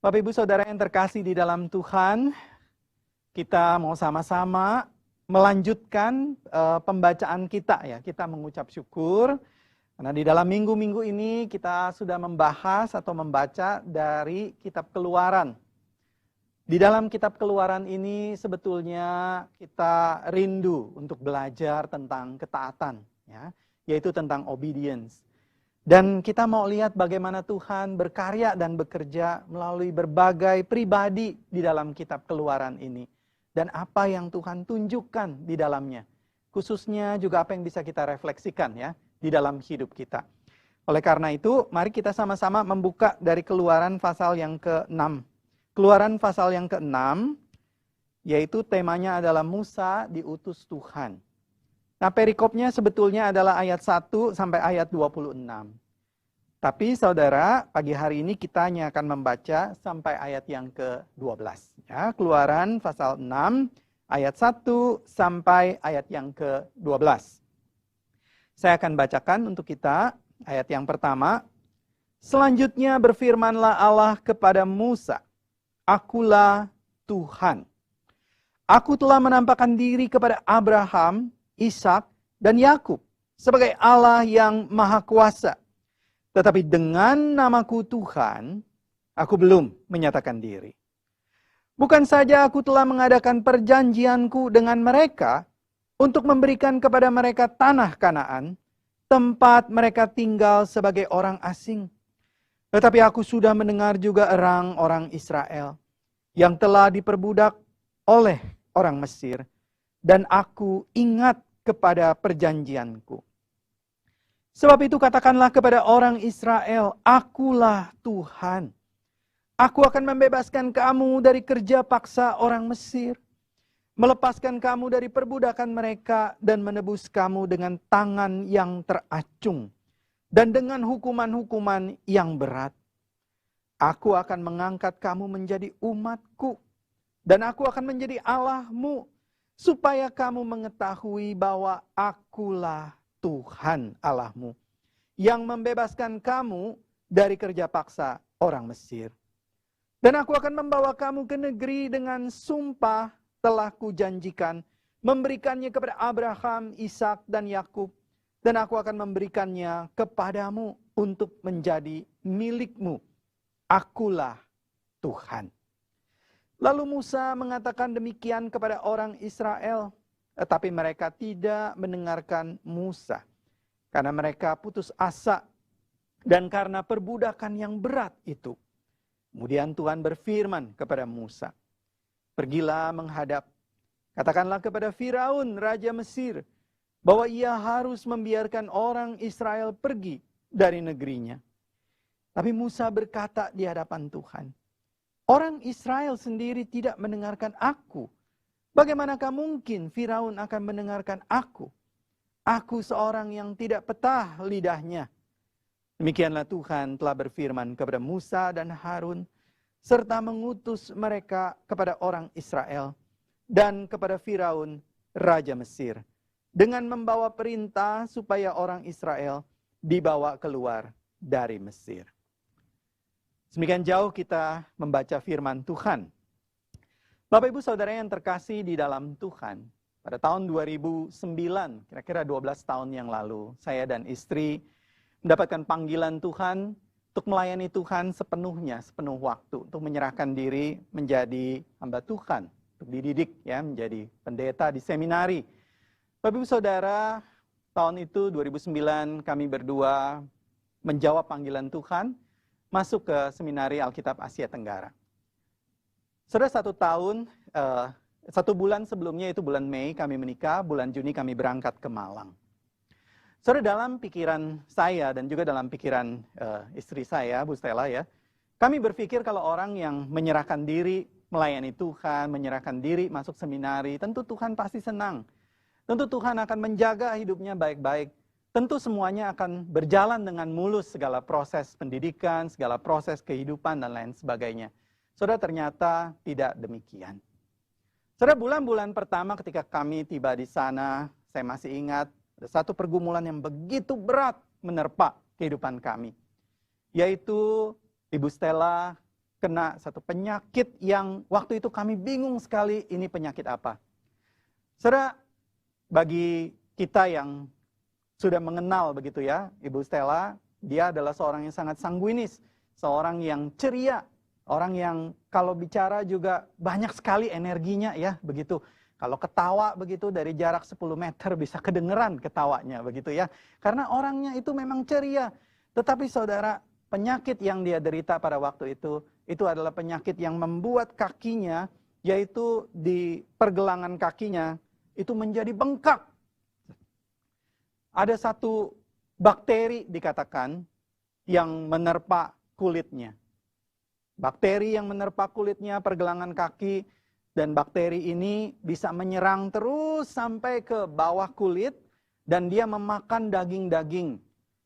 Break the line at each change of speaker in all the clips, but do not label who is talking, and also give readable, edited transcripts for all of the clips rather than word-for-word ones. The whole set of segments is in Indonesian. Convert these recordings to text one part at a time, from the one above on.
Bapak Ibu Saudara yang terkasih di dalam Tuhan, kita mau sama-sama melanjutkan pembacaan kita ya. Kita mengucap syukur karena di dalam minggu-minggu ini kita sudah membahas atau membaca dari kitab Keluaran. Di dalam kitab Keluaran ini sebetulnya kita rindu untuk belajar tentang ketaatan ya, yaitu tentang obedience. Dan kita mau lihat bagaimana Tuhan berkarya dan bekerja melalui berbagai pribadi di dalam kitab Keluaran ini. Dan apa yang Tuhan tunjukkan di dalamnya. Khususnya juga apa yang bisa kita refleksikan ya di dalam hidup kita. Oleh karena itu, mari kita sama-sama membuka dari Keluaran pasal yang ke-6. Keluaran pasal yang ke-6, yaitu temanya adalah Musa diutus Tuhan. Nah, perikopnya sebetulnya adalah ayat 1 sampai ayat 26. Tapi saudara, pagi hari ini kita hanya akan membaca sampai ayat yang ke-12. Ya, Keluaran pasal 6, ayat 1 sampai ayat yang ke-12. Saya akan bacakan untuk kita ayat yang pertama. Selanjutnya berfirmanlah Allah kepada Musa, "Akulah Tuhan. Aku telah menampakkan diri kepada Abraham, Ishak, dan Yakub sebagai Allah yang Maha Kuasa. Tetapi dengan namaku Tuhan, aku belum menyatakan diri. Bukan saja aku telah mengadakan perjanjianku dengan mereka untuk memberikan kepada mereka tanah Kanaan, tempat mereka tinggal sebagai orang asing. Tetapi aku sudah mendengar juga orang Israel yang telah diperbudak oleh orang Mesir, dan aku ingat kepada perjanjianku. Sebab itu katakanlah kepada orang Israel, akulah Tuhan. Aku akan membebaskan kamu dari kerja paksa orang Mesir, melepaskan kamu dari perbudakan mereka, dan menebus kamu dengan tangan yang teracung, dan dengan hukuman-hukuman yang berat. Aku akan mengangkat kamu menjadi umatku, dan aku akan menjadi Allahmu, supaya kamu mengetahui bahwa akulah Tuhan Allahmu, yang membebaskan kamu dari kerja paksa orang Mesir. Dan aku akan membawa kamu ke negeri dengan sumpah telah kujanjikan, memberikannya kepada Abraham, Ishak, dan Yakub. Dan aku akan memberikannya kepadamu untuk menjadi milikmu. Akulah Tuhan." Lalu Musa mengatakan demikian kepada orang Israel, tetapi mereka tidak mendengarkan Musa, karena mereka putus asa dan karena perbudakan yang berat itu. Kemudian Tuhan berfirman kepada Musa, "Pergilah menghadap, katakanlah kepada Firaun, raja Mesir, bahwa ia harus membiarkan orang Israel pergi dari negerinya." Tapi Musa berkata di hadapan Tuhan, "Orang Israel sendiri tidak mendengarkan aku. Bagaimanakah mungkin Firaun akan mendengarkan aku? Aku seorang yang tidak petah lidahnya." Demikianlah Tuhan telah berfirman kepada Musa dan Harun, serta mengutus mereka kepada orang Israel dan kepada Firaun, raja Mesir, dengan membawa perintah supaya orang Israel dibawa keluar dari Mesir. Semakin jauh kita membaca firman Tuhan. Bapak Ibu Saudara yang terkasih di dalam Tuhan, pada tahun 2009, kira-kira 12 tahun yang lalu, saya dan istri mendapatkan panggilan Tuhan untuk melayani Tuhan sepenuhnya, sepenuh waktu, untuk menyerahkan diri menjadi hamba Tuhan, untuk dididik ya menjadi pendeta di seminari. Bapak Ibu Saudara, tahun itu 2009 kami berdua menjawab panggilan Tuhan, masuk ke seminari Alkitab Asia Tenggara. Sudah 1 tahun, 1 bulan sebelumnya itu bulan Mei kami menikah, bulan Juni kami berangkat ke Malang. Saudara, dalam pikiran saya dan juga dalam pikiran istri saya, Bu Stella ya, kami berpikir kalau orang yang menyerahkan diri melayani Tuhan, menyerahkan diri masuk seminari, tentu Tuhan pasti senang. Tentu Tuhan akan menjaga hidupnya baik-baik. Tentu semuanya akan berjalan dengan mulus, segala proses pendidikan, segala proses kehidupan, dan lain sebagainya. Saudara, ternyata tidak demikian. Saudara, bulan-bulan pertama ketika kami tiba di sana, saya masih ingat, ada satu pergumulan yang begitu berat menerpa kehidupan kami. Yaitu Ibu Stella kena satu penyakit yang waktu itu kami bingung sekali ini penyakit apa. Saudara, bagi kita yang sudah mengenal begitu ya, Ibu Stella, dia adalah seorang yang sangat sanguinis, seorang yang ceria, orang yang kalau bicara juga banyak sekali energinya ya, begitu. Kalau ketawa begitu dari jarak 10 meter bisa kedengeran ketawanya begitu ya. Karena orangnya itu memang ceria. Tetapi saudara, penyakit yang dia derita pada waktu itu adalah penyakit yang membuat kakinya, yaitu di pergelangan kakinya, itu menjadi bengkak. Ada satu bakteri dikatakan yang menerpa kulitnya. Bakteri yang menerpa kulitnya, pergelangan kaki, dan bakteri ini bisa menyerang terus sampai ke bawah kulit, dan dia memakan daging-daging,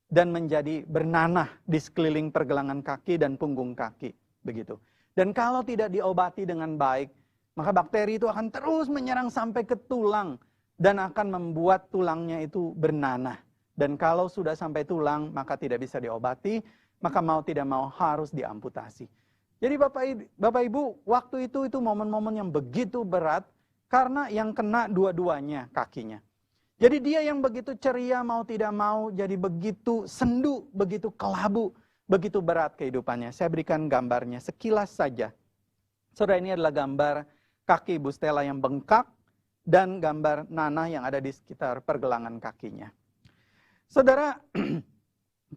dan menjadi bernanah di sekeliling pergelangan kaki dan punggung kaki. Begitu. Dan kalau tidak diobati dengan baik, maka bakteri itu akan terus menyerang sampai ke tulang, dan akan membuat tulangnya itu bernanah. Dan kalau sudah sampai tulang, maka tidak bisa diobati, maka mau tidak mau harus diamputasi. Jadi Bapak Ibu, waktu itu momen-momen yang begitu berat, karena yang kena dua-duanya kakinya. Jadi dia yang begitu ceria mau tidak mau, jadi begitu sendu, begitu kelabu, begitu berat kehidupannya. Saya berikan gambarnya sekilas saja. Saudara, ini adalah gambar kaki Ibu Stella yang bengkak, dan gambar nanah yang ada di sekitar pergelangan kakinya. Saudara,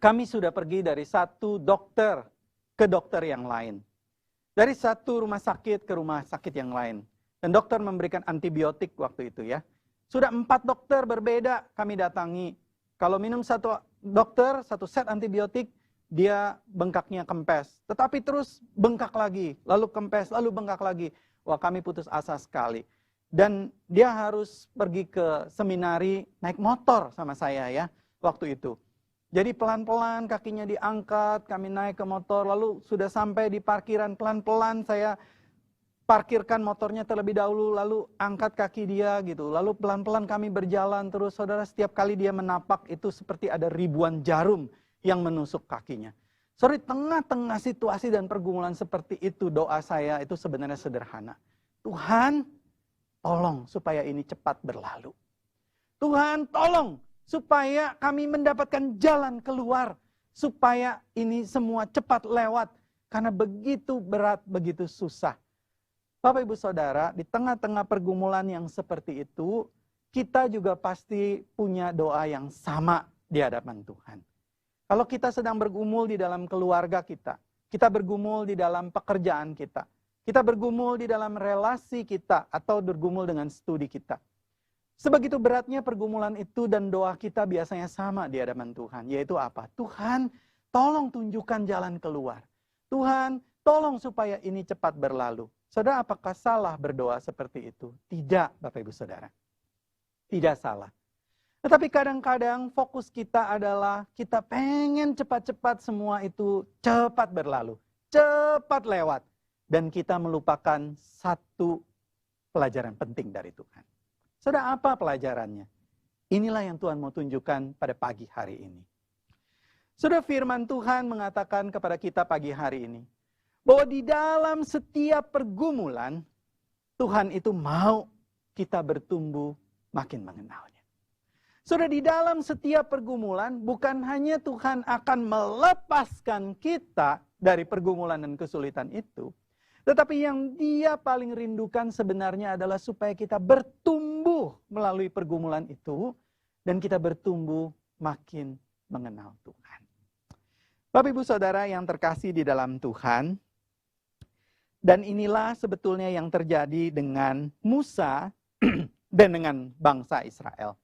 kami sudah pergi dari satu dokter ke dokter yang lain. Dari satu rumah sakit ke rumah sakit yang lain. Dan dokter memberikan antibiotik waktu itu ya. Sudah 4 dokter berbeda kami datangi. Kalau minum satu dokter, satu set antibiotik, dia bengkaknya kempes. Tetapi terus bengkak lagi, lalu kempes, lalu bengkak lagi. Wah, kami putus asa sekali. Dan dia harus pergi ke seminari naik motor sama saya ya, waktu itu. Jadi pelan-pelan kakinya diangkat, kami naik ke motor, lalu sudah sampai di parkiran, pelan-pelan saya parkirkan motornya terlebih dahulu, lalu angkat kaki dia gitu. Lalu pelan-pelan kami berjalan terus, saudara, setiap kali dia menapak itu seperti ada ribuan jarum yang menusuk kakinya. Sorry, tengah-tengah situasi dan pergumulan seperti itu, doa saya itu sebenarnya sederhana. Tuhan, tolong supaya ini cepat berlalu. Tuhan, tolong supaya kami mendapatkan jalan keluar, supaya ini semua cepat lewat, karena begitu berat, begitu susah. Bapak Ibu Saudara, di tengah-tengah pergumulan yang seperti itu, kita juga pasti punya doa yang sama di hadapan Tuhan. Kalau kita sedang bergumul di dalam keluarga kita bergumul di dalam pekerjaan kita bergumul di dalam relasi kita, atau bergumul dengan studi kita. Sebegitu beratnya pergumulan itu, dan doa kita biasanya sama di hadapan Tuhan. Yaitu apa? Tuhan, tolong tunjukkan jalan keluar. Tuhan, tolong supaya ini cepat berlalu. Saudara, apakah salah berdoa seperti itu? Tidak, Bapak Ibu Saudara. Tidak salah. Tetapi kadang-kadang fokus kita adalah kita pengen cepat-cepat semua itu cepat berlalu. Cepat lewat. Dan kita melupakan satu pelajaran penting dari Tuhan. Saudara, apa pelajarannya? Inilah yang Tuhan mau tunjukkan pada pagi hari ini. Saudara, firman Tuhan mengatakan kepada kita pagi hari ini, bahwa di dalam setiap pergumulan, Tuhan itu mau kita bertumbuh makin mengenalnya. Saudara, di dalam setiap pergumulan, bukan hanya Tuhan akan melepaskan kita dari pergumulan dan kesulitan itu, tetapi yang Dia paling rindukan sebenarnya adalah supaya kita bertumbuh melalui pergumulan itu, dan kita bertumbuh makin mengenal Tuhan. Bapak Ibu Saudara yang terkasih di dalam Tuhan, dan inilah sebetulnya yang terjadi dengan Musa dan dengan bangsa Israel.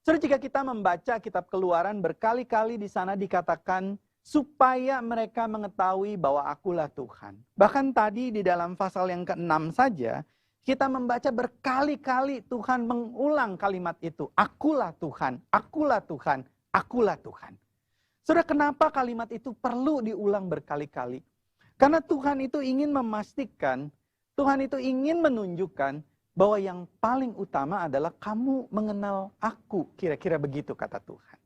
Saudara, jika kita membaca kitab Keluaran, berkali-kali di sana dikatakan supaya mereka mengetahui bahwa akulah Tuhan. Bahkan tadi di dalam pasal yang ke-6 saja, kita membaca berkali-kali Tuhan mengulang kalimat itu. Akulah Tuhan, akulah Tuhan, akulah Tuhan. Saudara, kenapa kalimat itu perlu diulang berkali-kali? Karena Tuhan itu ingin memastikan, Tuhan itu ingin menunjukkan bahwa yang paling utama adalah kamu mengenal aku. Kira-kira begitu kata Tuhan.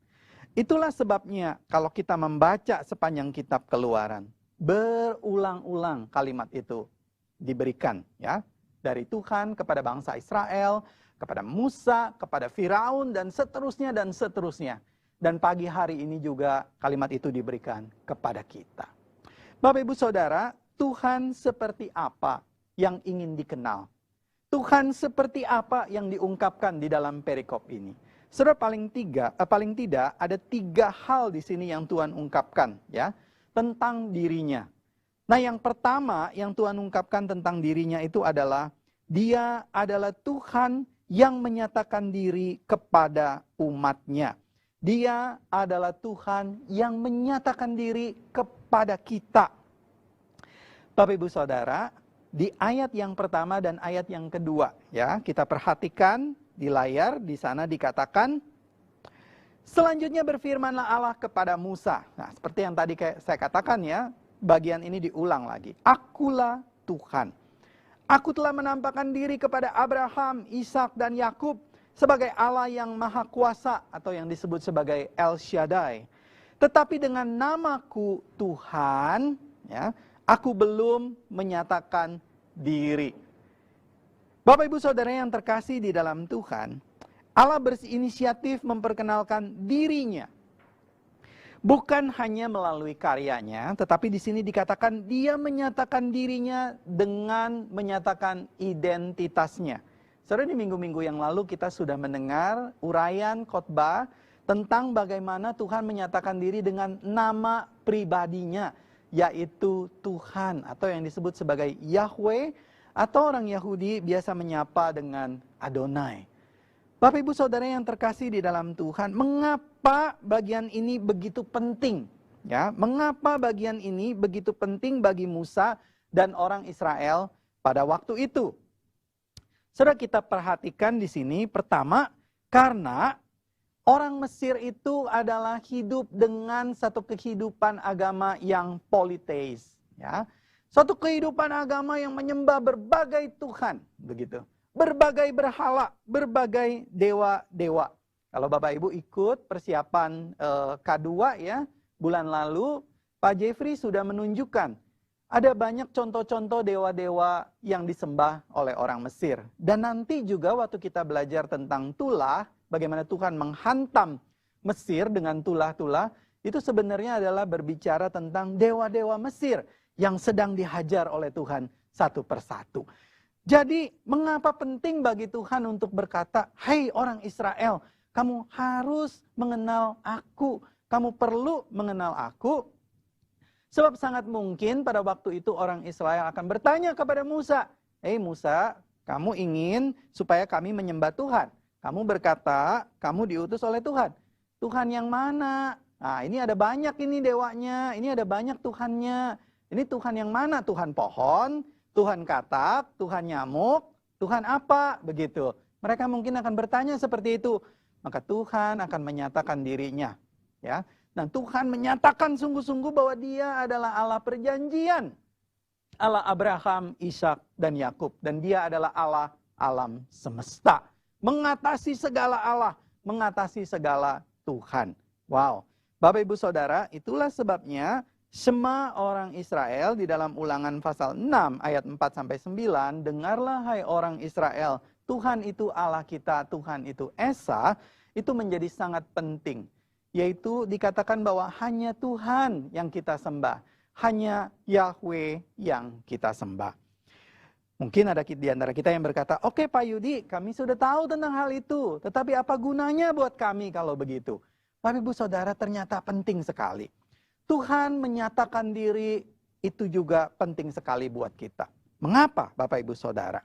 Itulah sebabnya kalau kita membaca sepanjang kitab Keluaran, berulang-ulang kalimat itu diberikan, ya, dari Tuhan kepada bangsa Israel, kepada Musa, kepada Firaun, dan seterusnya dan seterusnya. Dan pagi hari ini juga kalimat itu diberikan kepada kita. Bapak Ibu Saudara, Tuhan seperti apa yang ingin dikenal? Tuhan seperti apa yang diungkapkan di dalam perikop ini? Saudara, paling tidak ada 3 hal di sini yang Tuhan ungkapkan, ya, tentang dirinya. Nah, yang pertama yang Tuhan ungkapkan tentang dirinya itu adalah Dia adalah Tuhan yang menyatakan diri kepada umat-Nya. Dia adalah Tuhan yang menyatakan diri kepada kita. Bapak Ibu Saudara, di ayat yang pertama dan ayat yang kedua, ya, kita perhatikan di layar, di sana dikatakan, selanjutnya berfirmanlah Allah kepada Musa. Nah, seperti yang tadi saya katakan, ya, bagian ini diulang lagi. Akulah Tuhan. Aku telah menampakkan diri kepada Abraham, Ishak, dan Yakub sebagai Allah yang Maha Kuasa atau yang disebut sebagai El Shaddai. Tetapi dengan namaku Tuhan, ya, aku belum menyatakan diri. Bapak Ibu Saudara yang terkasih di dalam Tuhan, Allah berinisiatif memperkenalkan dirinya. Bukan hanya melalui karyanya, tetapi di sini dikatakan Dia menyatakan dirinya dengan menyatakan identitasnya. Saudara, di minggu-minggu yang lalu kita sudah mendengar uraian khotbah tentang bagaimana Tuhan menyatakan diri dengan nama pribadinya, yaitu Tuhan atau yang disebut sebagai Yahweh, atau orang Yahudi biasa menyapa dengan Adonai. Bapak Ibu Saudara yang terkasih di dalam Tuhan, mengapa bagian ini begitu penting? Ya, mengapa bagian ini begitu penting bagi Musa dan orang Israel pada waktu itu? Saudara, kita perhatikan di sini, pertama, karena orang Mesir itu adalah hidup dengan satu kehidupan agama yang politeis, ya. Suatu kehidupan agama yang menyembah berbagai Tuhan, begitu. Berbagai berhala, berbagai dewa-dewa. Kalau Bapak Ibu ikut persiapan K2, ya, bulan lalu, Pak Jeffrey sudah menunjukkan ada banyak contoh-contoh dewa-dewa yang disembah oleh orang Mesir. Dan nanti juga waktu kita belajar tentang tulah, bagaimana Tuhan menghantam Mesir dengan tulah-tulah, itu sebenarnya adalah berbicara tentang dewa-dewa Mesir yang sedang dihajar oleh Tuhan satu persatu. Jadi, mengapa penting bagi Tuhan untuk berkata, "Hai orang Israel, kamu harus mengenal aku, kamu perlu mengenal aku." Sebab sangat mungkin pada waktu itu orang Israel akan bertanya kepada Musa, "Hei Musa, kamu ingin supaya kami menyembah Tuhan. Kamu berkata, kamu diutus oleh Tuhan. Tuhan yang mana? Nah, ini ada banyak ini dewanya, ini ada banyak Tuhannya. Ini Tuhan yang mana? Tuhan pohon, Tuhan katak, Tuhan nyamuk, Tuhan apa?" Begitu. Mereka mungkin akan bertanya seperti itu. Maka Tuhan akan menyatakan dirinya, ya. Nah, Tuhan menyatakan sungguh-sungguh bahwa Dia adalah Allah perjanjian. Allah Abraham, Ishak, dan Yakub. Dan Dia adalah Allah alam semesta. Mengatasi segala Allah, mengatasi segala Tuhan. Wow. Bapak Ibu Saudara, itulah sebabnya Shema orang Israel di dalam Ulangan pasal 6 ayat 4-9, dengarlah hai orang Israel, Tuhan itu Allah kita, Tuhan itu Esa, itu menjadi sangat penting. Yaitu dikatakan bahwa hanya Tuhan yang kita sembah, hanya Yahweh yang kita sembah. Mungkin ada di antara kita yang berkata, "Oke Pak Yudi, kami sudah tahu tentang hal itu, tetapi apa gunanya buat kami kalau begitu?" Bapak Ibu Saudara, ternyata penting sekali. Tuhan menyatakan diri itu juga penting sekali buat kita. Mengapa Bapak Ibu Saudara?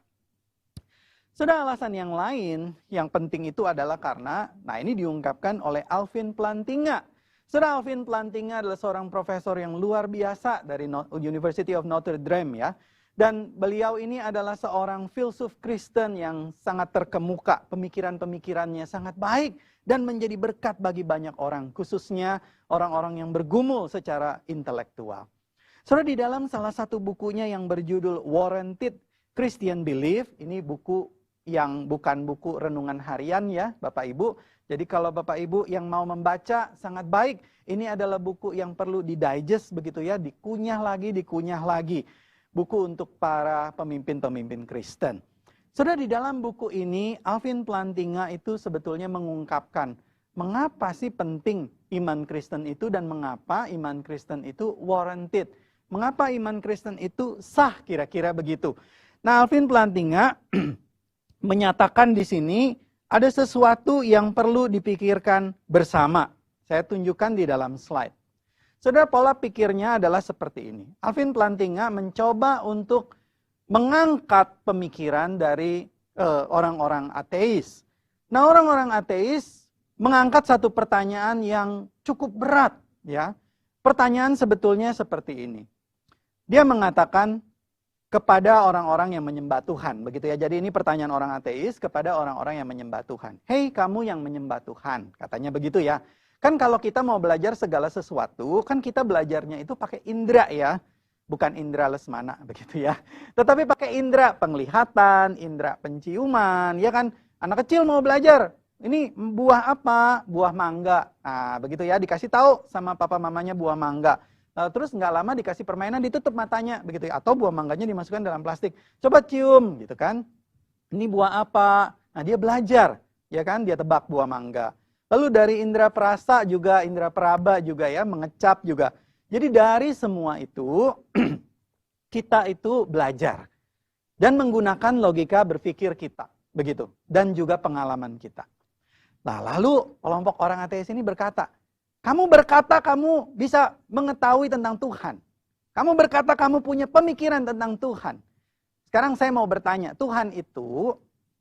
Sudah alasan yang lain yang penting itu adalah karena, nah ini diungkapkan oleh Alvin Plantinga. Sudah Alvin Plantinga adalah seorang profesor yang luar biasa dari University of Notre Dame, ya. Dan beliau ini adalah seorang filsuf Kristen yang sangat terkemuka, pemikiran-pemikirannya sangat baik dan menjadi berkat bagi banyak orang, khususnya orang-orang yang bergumul secara intelektual. Saudara, di dalam salah satu bukunya yang berjudul Warranted Christian Belief, ini buku yang bukan buku renungan harian ya Bapak Ibu, Jadi kalau Bapak Ibu yang mau membaca sangat baik. Ini adalah buku yang perlu didigest begitu ya, dikunyah lagi. Buku untuk para pemimpin-pemimpin Kristen. Saudara, di dalam buku ini Alvin Plantinga itu sebetulnya mengungkapkan mengapa sih penting iman Kristen itu dan mengapa iman Kristen itu warranted. Mengapa iman Kristen itu sah, kira-kira begitu. Nah, Alvin Plantinga menyatakan di sini ada sesuatu yang perlu dipikirkan bersama. Saya tunjukkan di dalam slide. Saudara, pola pikirnya adalah seperti ini. Alvin Plantinga mencoba untuk mengangkat pemikiran dari orang-orang ateis. Nah, orang-orang ateis mengangkat satu pertanyaan yang cukup berat, ya. Pertanyaan sebetulnya seperti ini. Dia mengatakan kepada orang-orang yang menyembah Tuhan, begitu ya. Jadi ini pertanyaan orang ateis kepada orang-orang yang menyembah Tuhan. Hei, kamu yang menyembah Tuhan, katanya begitu ya. Kan kalau kita mau belajar segala sesuatu, kan kita belajarnya itu pakai indera ya. Bukan indera lesmana, begitu ya. Tetapi pakai indera penglihatan, indera penciuman, ya kan. Anak kecil mau belajar, ini buah apa? Buah mangga. Nah, begitu ya, dikasih tahu sama papa mamanya buah mangga. Terus nggak lama dikasih permainan, ditutup matanya, begitu ya. Atau buah mangganya dimasukkan dalam plastik. Coba cium, gitu kan. Ini buah apa? Nah, dia belajar, ya kan. Dia tebak buah mangga. Lalu dari indera perasa juga, indera peraba juga ya, mengecap juga. Jadi dari semua itu, kita itu belajar. Dan menggunakan logika berpikir kita, begitu. Dan juga pengalaman kita. Nah, lalu kelompok orang ateis ini berkata, kamu berkata kamu bisa mengetahui tentang Tuhan. Kamu berkata kamu punya pemikiran tentang Tuhan. Sekarang saya mau bertanya, Tuhan itu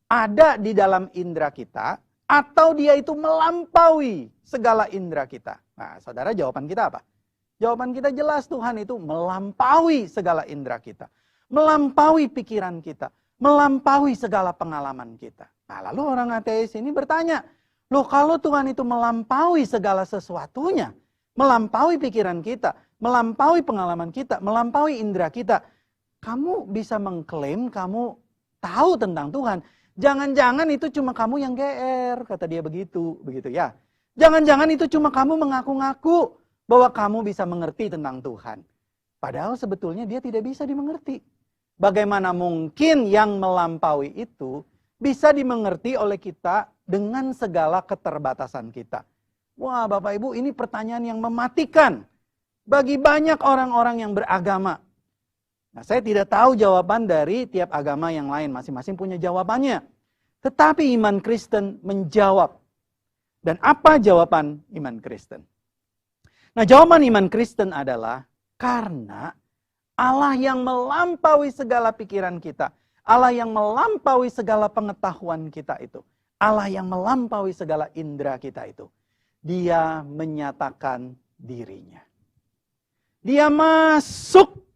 ada di dalam indera kita atau dia itu melampaui segala indera kita? Nah, saudara, jawaban kita apa? Jawaban kita jelas, Tuhan itu melampaui segala indera kita. Melampaui pikiran kita. Melampaui segala pengalaman kita. Nah, lalu orang ateis ini bertanya, loh, kalau Tuhan itu melampaui segala sesuatunya, melampaui pikiran kita, melampaui pengalaman kita, melampaui indera kita, kamu bisa mengklaim kamu tahu tentang Tuhan. Jangan-jangan itu cuma kamu yang GR, kata dia begitu ya. Jangan-jangan itu cuma kamu mengaku-ngaku bahwa kamu bisa mengerti tentang Tuhan. Padahal sebetulnya dia tidak bisa dimengerti. Bagaimana mungkin yang melampaui itu bisa dimengerti oleh kita dengan segala keterbatasan kita? Wah, Bapak Ibu, ini pertanyaan yang mematikan bagi banyak orang-orang yang beragama. Nah, saya tidak tahu jawaban dari tiap agama yang lain, masing-masing punya jawabannya. Tetapi iman Kristen menjawab. Dan apa jawaban iman Kristen? Nah, jawaban iman Kristen adalah karena Allah yang melampaui segala pikiran kita, Allah yang melampaui segala pengetahuan kita itu, Allah yang melampaui segala indera kita itu, dia menyatakan dirinya. Dia masuk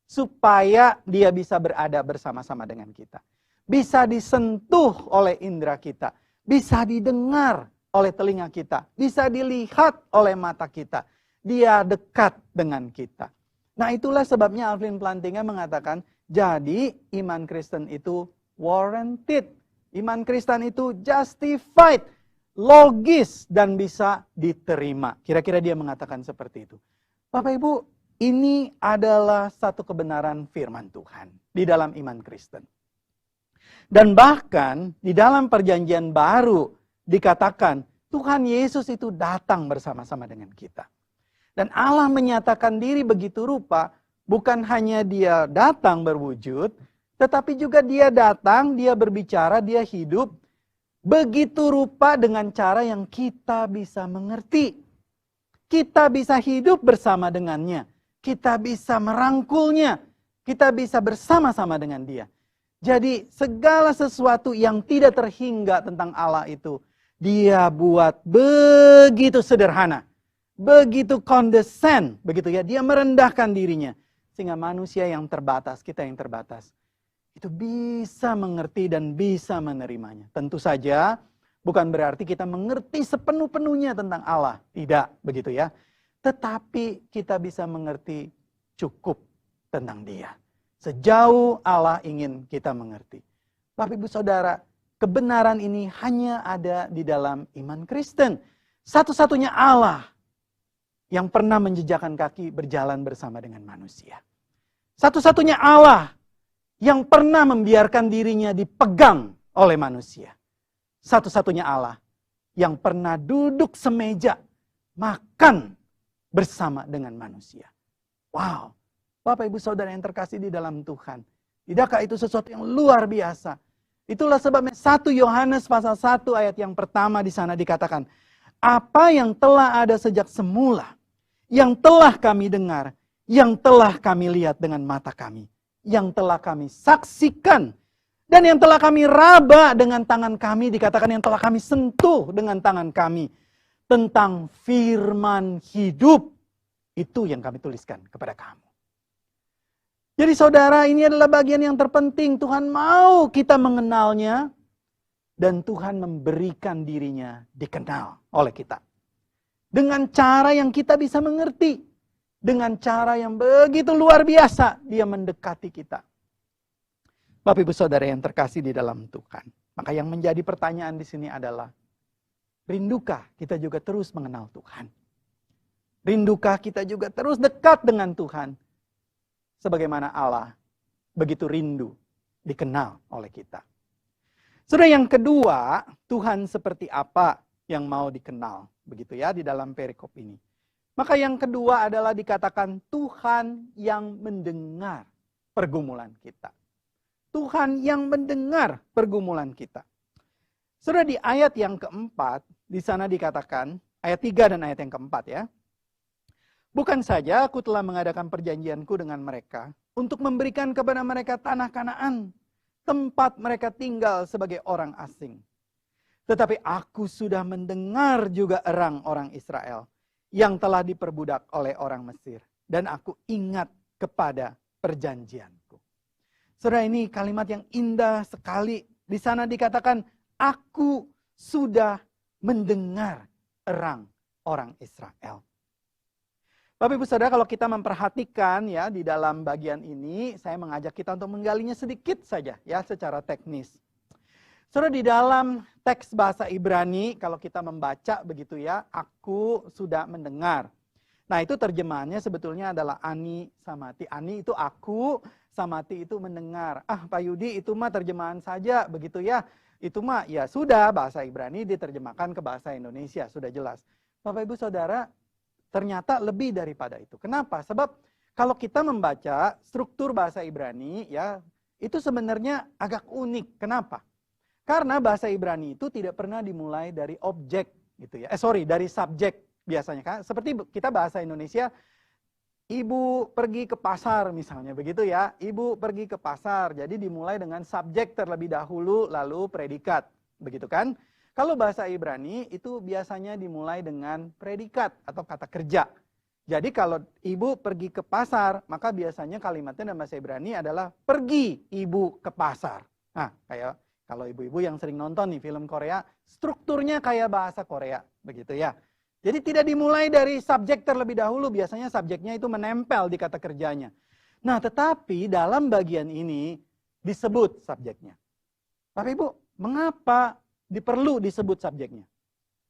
supaya dia bisa berada bersama-sama dengan kita. Bisa disentuh oleh indera kita. Bisa didengar oleh telinga kita. Bisa dilihat oleh mata kita. Dia dekat dengan kita. Nah, itulah sebabnya Alvin Plantinga mengatakan, jadi iman Kristen itu warranted. Iman Kristen itu justified, logis, dan bisa diterima. Kira-kira dia mengatakan seperti itu. Bapak Ibu, ini adalah satu kebenaran firman Tuhan di dalam iman Kristen. Dan bahkan di dalam perjanjian baru dikatakan Tuhan Yesus itu datang bersama-sama dengan kita. Dan Allah menyatakan diri begitu rupa, bukan hanya dia datang berwujud, tetapi juga dia datang, dia berbicara, dia hidup begitu rupa dengan cara yang kita bisa mengerti. Kita bisa hidup bersama dengannya. Kita bisa merangkulnya. Kita bisa bersama-sama dengan dia. Jadi segala sesuatu yang tidak terhingga tentang Allah itu, dia buat begitu sederhana. Begitu condescend, begitu ya. Dia merendahkan dirinya. Sehingga manusia yang terbatas, kita yang terbatas, itu bisa mengerti dan bisa menerimanya. Tentu saja bukan berarti kita mengerti sepenuh-penuhnya tentang Allah. Tidak, begitu ya. Tetapi kita bisa mengerti cukup tentang dia. Sejauh Allah ingin kita mengerti. Bapak Ibu Saudara, kebenaran ini hanya ada di dalam iman Kristen. Satu-satunya Allah yang pernah menjejakkan kaki berjalan bersama dengan manusia. Satu-satunya Allah yang pernah membiarkan dirinya dipegang oleh manusia. Satu-satunya Allah yang pernah duduk semeja makan bersama dengan manusia. Wow, Bapak Ibu Saudara yang terkasih di dalam Tuhan. Tidakkah itu sesuatu yang luar biasa? Itulah sebabnya 1 Yohanes pasal 1 ayat yang pertama di sana dikatakan, apa yang telah ada sejak semula, yang telah kami dengar, yang telah kami lihat dengan mata kami, yang telah kami saksikan, dan yang telah kami raba dengan tangan kami, dikatakan yang telah kami sentuh dengan tangan kami, tentang firman hidup, itu yang kami tuliskan kepada kamu. Jadi saudara, ini adalah bagian yang terpenting. Tuhan mau kita mengenalnya, dan Tuhan memberikan dirinya dikenal oleh kita. Dengan cara yang kita bisa mengerti. Dengan cara yang begitu luar biasa, dia mendekati kita. Bapak Ibu Saudara yang terkasih di dalam Tuhan. Maka yang menjadi pertanyaan di sini adalah, rindukah kita juga terus mengenal Tuhan? Rindukah kita juga terus dekat dengan Tuhan? Sebagaimana Allah begitu rindu dikenal oleh kita. Saudara, yang kedua, Tuhan seperti apa yang mau dikenal? Begitu ya di dalam perikop ini. Maka yang kedua adalah dikatakan Tuhan yang mendengar pergumulan kita. Tuhan yang mendengar pergumulan kita. Saudara, di ayat yang keempat, di sana dikatakan, ayat 3 dan ayat yang keempat ya. Bukan saja aku telah mengadakan perjanjianku dengan mereka untuk memberikan kepada mereka tanah Kanaan, tempat mereka tinggal sebagai orang asing. Tetapi aku sudah mendengar juga erang orang Israel yang telah diperbudak oleh orang Mesir. Dan aku ingat kepada perjanjianku. Saudara, ini kalimat yang indah sekali. Di sana dikatakan, aku sudah mendengar erang orang Israel. Bapak Ibu Saudara, kalau kita memperhatikan ya di dalam bagian ini, saya mengajak kita untuk menggalinya sedikit saja ya secara teknis. Saudara, di dalam teks bahasa Ibrani, kalau kita membaca begitu ya, aku sudah mendengar. Nah, itu terjemahannya sebetulnya adalah ani samati. Ani itu aku, samati itu mendengar. Ah, Pak Yudi, itu mah terjemahan saja begitu ya. Itu mah ya sudah bahasa Ibrani diterjemahkan ke bahasa Indonesia, sudah jelas. Bapak Ibu Saudara, ternyata lebih daripada itu. Kenapa? Sebab kalau kita membaca struktur bahasa Ibrani ya, itu sebenarnya agak unik. Kenapa? Karena bahasa Ibrani itu tidak pernah dimulai dari objek gitu ya. Dari subjek biasanya kan. Seperti kita bahasa Indonesia, ibu pergi ke pasar misalnya begitu ya. Ibu pergi ke pasar. Jadi dimulai dengan subjek terlebih dahulu lalu predikat. Begitu kan? Kalau bahasa Ibrani itu biasanya dimulai dengan predikat atau kata kerja. Jadi kalau ibu pergi ke pasar, maka biasanya kalimatnya dalam bahasa Ibrani adalah pergi ibu ke pasar. Nah, kayak kalau ibu-ibu yang sering nonton nih film Korea, strukturnya kayak bahasa Korea, begitu ya. Jadi tidak dimulai dari subjek terlebih dahulu, biasanya subjeknya itu menempel di kata kerjanya. Nah, tetapi dalam bagian ini disebut subjeknya. Bapak Ibu, mengapa perlu disebut subjeknya?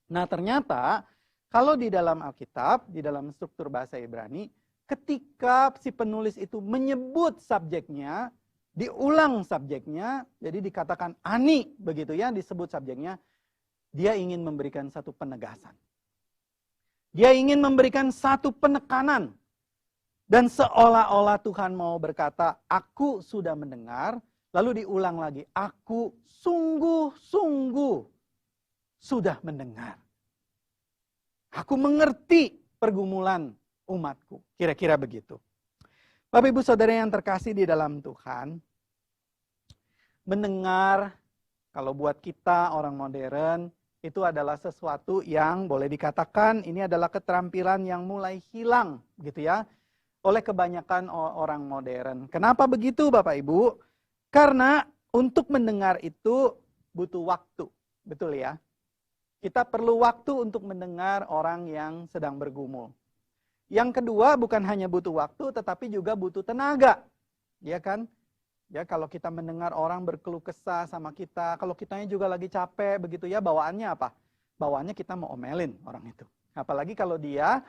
Nah, ternyata kalau di dalam Alkitab, di dalam struktur bahasa Ibrani, ketika si penulis itu menyebut subjeknya, diulang subjeknya, jadi dikatakan ani, begitu ya, disebut subjeknya, dia ingin memberikan satu penegasan. Dia ingin memberikan satu penekanan. Dan seolah-olah Tuhan mau berkata, aku sudah mendengar, lalu diulang lagi, aku sungguh-sungguh sudah mendengar. Aku mengerti pergumulan umatku. Kira-kira begitu. Bapak Ibu Saudara yang terkasih di dalam Tuhan, mendengar, kalau buat kita orang modern, itu adalah sesuatu yang boleh dikatakan ini adalah keterampilan yang mulai hilang gitu ya, oleh kebanyakan orang modern. Kenapa begitu Bapak Ibu? Karena untuk mendengar itu butuh waktu, betul ya? Kita perlu waktu untuk mendengar orang yang sedang bergumul. Yang kedua bukan hanya butuh waktu, tetapi juga butuh tenaga, ya kan? Ya, kalau kita mendengar orang berkeluh kesah sama kita, kalau kitanya juga lagi capek begitu ya, bawaannya apa? Bawaannya kita mau omelin orang itu. Apalagi kalau dia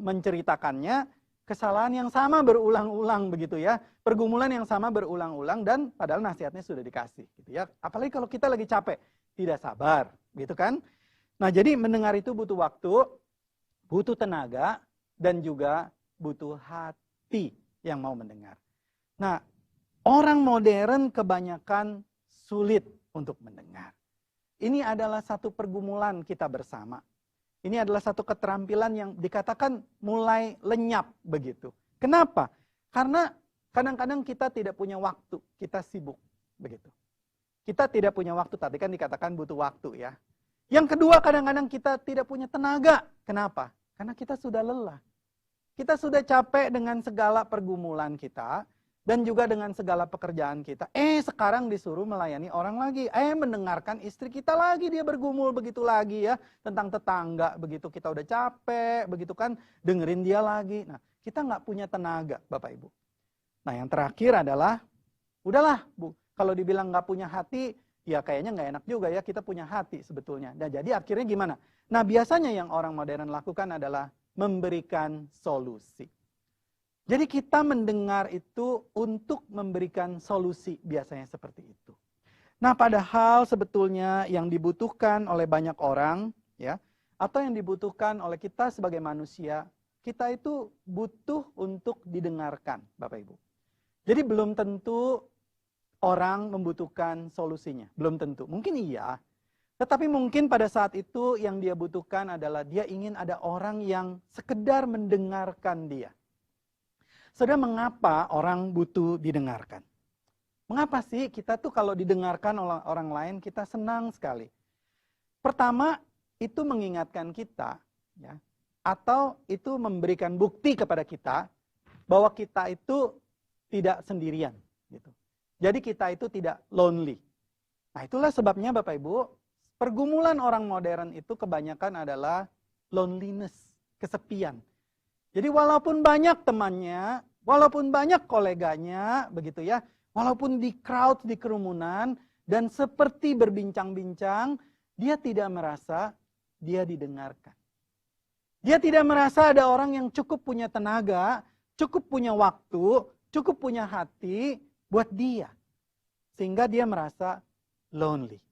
menceritakannya kesalahan yang sama berulang-ulang begitu ya, pergumulan yang sama berulang-ulang dan padahal nasihatnya sudah dikasih gitu ya. Apalagi kalau kita lagi capek, tidak sabar, gitu kan? Nah, jadi mendengar itu butuh waktu, butuh tenaga dan juga butuh hati yang mau mendengar. Nah, orang modern kebanyakan sulit untuk mendengar. Ini adalah satu pergumulan kita bersama. Ini adalah satu keterampilan yang dikatakan mulai lenyap begitu. Kenapa? Karena kadang-kadang kita tidak punya waktu, kita sibuk begitu. Kita tidak punya waktu, tadi kan dikatakan butuh waktu ya. Yang kedua, kadang-kadang kita tidak punya tenaga. Kenapa? Karena kita sudah lelah. Kita sudah capek dengan segala pergumulan kita. Dan juga dengan segala pekerjaan kita. Sekarang disuruh melayani orang lagi. Mendengarkan istri kita lagi. Dia bergumul begitu lagi ya. Tentang tetangga. Begitu kita udah capek. Begitu kan. Dengerin dia lagi. Nah, kita nggak punya tenaga Bapak Ibu. Nah, yang terakhir adalah. Udahlah Bu. Kalau dibilang nggak punya hati. Ya kayaknya nggak enak juga ya. Kita punya hati sebetulnya. Nah, jadi akhirnya gimana? Nah, biasanya yang orang modern lakukan adalah. Memberikan solusi. Jadi kita mendengar itu untuk memberikan solusi, biasanya seperti itu. Nah, padahal sebetulnya yang dibutuhkan oleh banyak orang, ya, atau yang dibutuhkan oleh kita sebagai manusia, kita itu butuh untuk didengarkan, Bapak Ibu. Jadi belum tentu orang membutuhkan solusinya, belum tentu. Mungkin iya, tetapi mungkin pada saat itu yang dia butuhkan adalah dia ingin ada orang yang sekedar mendengarkan dia. Saudara, mengapa orang butuh didengarkan? Mengapa sih kita tuh kalau didengarkan oleh orang lain kita senang sekali? Pertama, itu mengingatkan kita, ya, atau itu memberikan bukti kepada kita bahwa kita itu tidak sendirian, gitu. Jadi kita itu tidak lonely. Nah, itulah sebabnya Bapak Ibu, pergumulan orang modern itu kebanyakan adalah loneliness, kesepian. Jadi walaupun banyak temannya, walaupun banyak koleganya, begitu ya, walaupun di crowd, di kerumunan, dan seperti berbincang-bincang, dia tidak merasa dia didengarkan. Dia tidak merasa ada orang yang cukup punya tenaga, cukup punya waktu, cukup punya hati buat dia. Sehingga dia merasa lonely.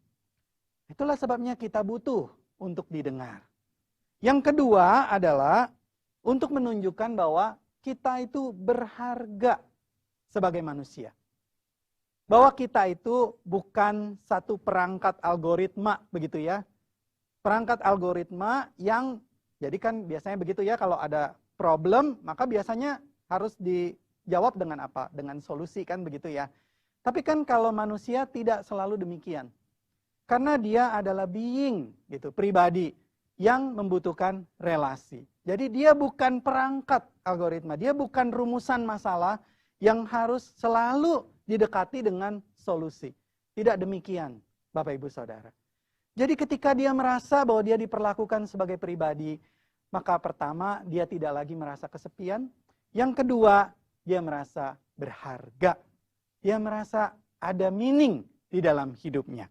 Itulah sebabnya kita butuh untuk didengar. Yang kedua adalah untuk menunjukkan bahwa kita itu berharga sebagai manusia. Bahwa kita itu bukan satu perangkat algoritma, begitu ya. Perangkat algoritma yang, jadi kan biasanya begitu ya, kalau ada problem, maka biasanya harus dijawab dengan apa? Dengan solusi kan begitu ya. Tapi kan kalau manusia tidak selalu demikian. Karena dia adalah being, gitu, pribadi yang membutuhkan relasi. Jadi dia bukan perangkat algoritma, dia bukan rumusan masalah yang harus selalu didekati dengan solusi. Tidak demikian, Bapak Ibu Saudara. Jadi ketika dia merasa bahwa dia diperlakukan sebagai pribadi, maka pertama dia tidak lagi merasa kesepian. Yang kedua, dia merasa berharga. Dia merasa ada meaning di dalam hidupnya.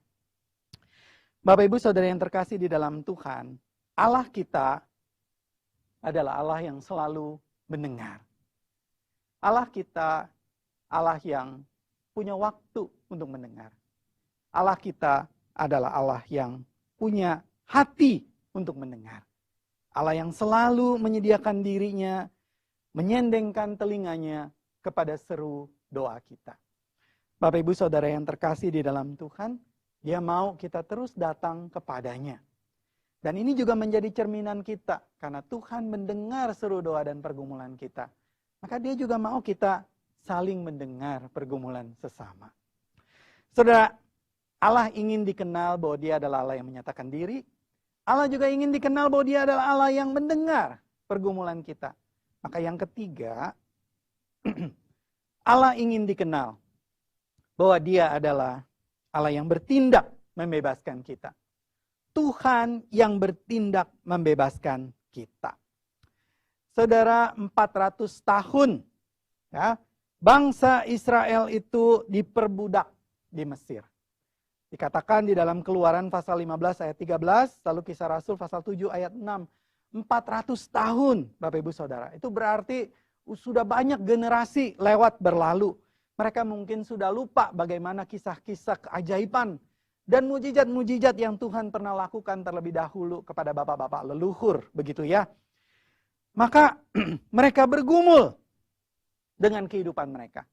Bapak Ibu Saudara yang terkasih di dalam Tuhan, Allah kita adalah Allah yang selalu mendengar. Allah kita, Allah yang punya waktu untuk mendengar. Allah kita adalah Allah yang punya hati untuk mendengar. Allah yang selalu menyediakan dirinya, menyendengkan telinganya kepada seru doa kita. Bapak Ibu Saudara yang terkasih di dalam Tuhan, Dia mau kita terus datang kepadanya. Dan ini juga menjadi cerminan kita, karena Tuhan mendengar seru doa dan pergumulan kita. Maka Dia juga mau kita saling mendengar pergumulan sesama. Saudara, Allah ingin dikenal bahwa Dia adalah Allah yang menyatakan diri. Allah juga ingin dikenal bahwa Dia adalah Allah yang mendengar pergumulan kita. Maka yang ketiga, Allah ingin dikenal bahwa Dia adalah Allah yang bertindak membebaskan kita. Tuhan yang bertindak membebaskan kita. Saudara, 400 tahun ya, bangsa Israel itu diperbudak di Mesir. Dikatakan di dalam Keluaran pasal 15 ayat 13, lalu Kisah Rasul pasal 7 ayat 6. 400 tahun, Bapak Ibu Saudara. Itu berarti sudah banyak generasi lewat berlalu. Mereka mungkin sudah lupa bagaimana kisah-kisah keajaiban dan mujizat-mujizat yang Tuhan pernah lakukan terlebih dahulu kepada bapak-bapak leluhur, begitu ya. Maka mereka bergumul dengan kehidupan mereka.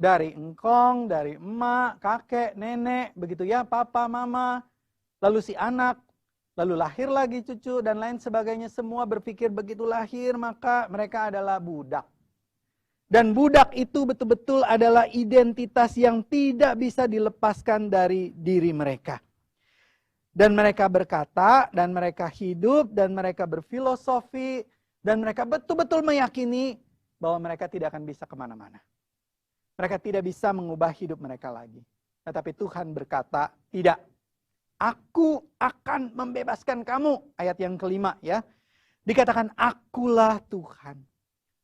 Dari engkong, dari emak, kakek, nenek, begitu ya, papa, mama, lalu si anak, lalu lahir lagi cucu, dan lain sebagainya. Semua berpikir begitu lahir, maka mereka adalah budak. Dan budak itu betul-betul adalah identitas yang tidak bisa dilepaskan dari diri mereka. Dan mereka berkata, dan mereka hidup, dan mereka berfilosofi, dan mereka betul-betul meyakini bahwa mereka tidak akan bisa kemana-mana. Mereka tidak bisa mengubah hidup mereka lagi. Tetapi Tuhan berkata, tidak. Aku akan membebaskan kamu. Ayat yang kelima ya. Dikatakan, akulah Tuhan.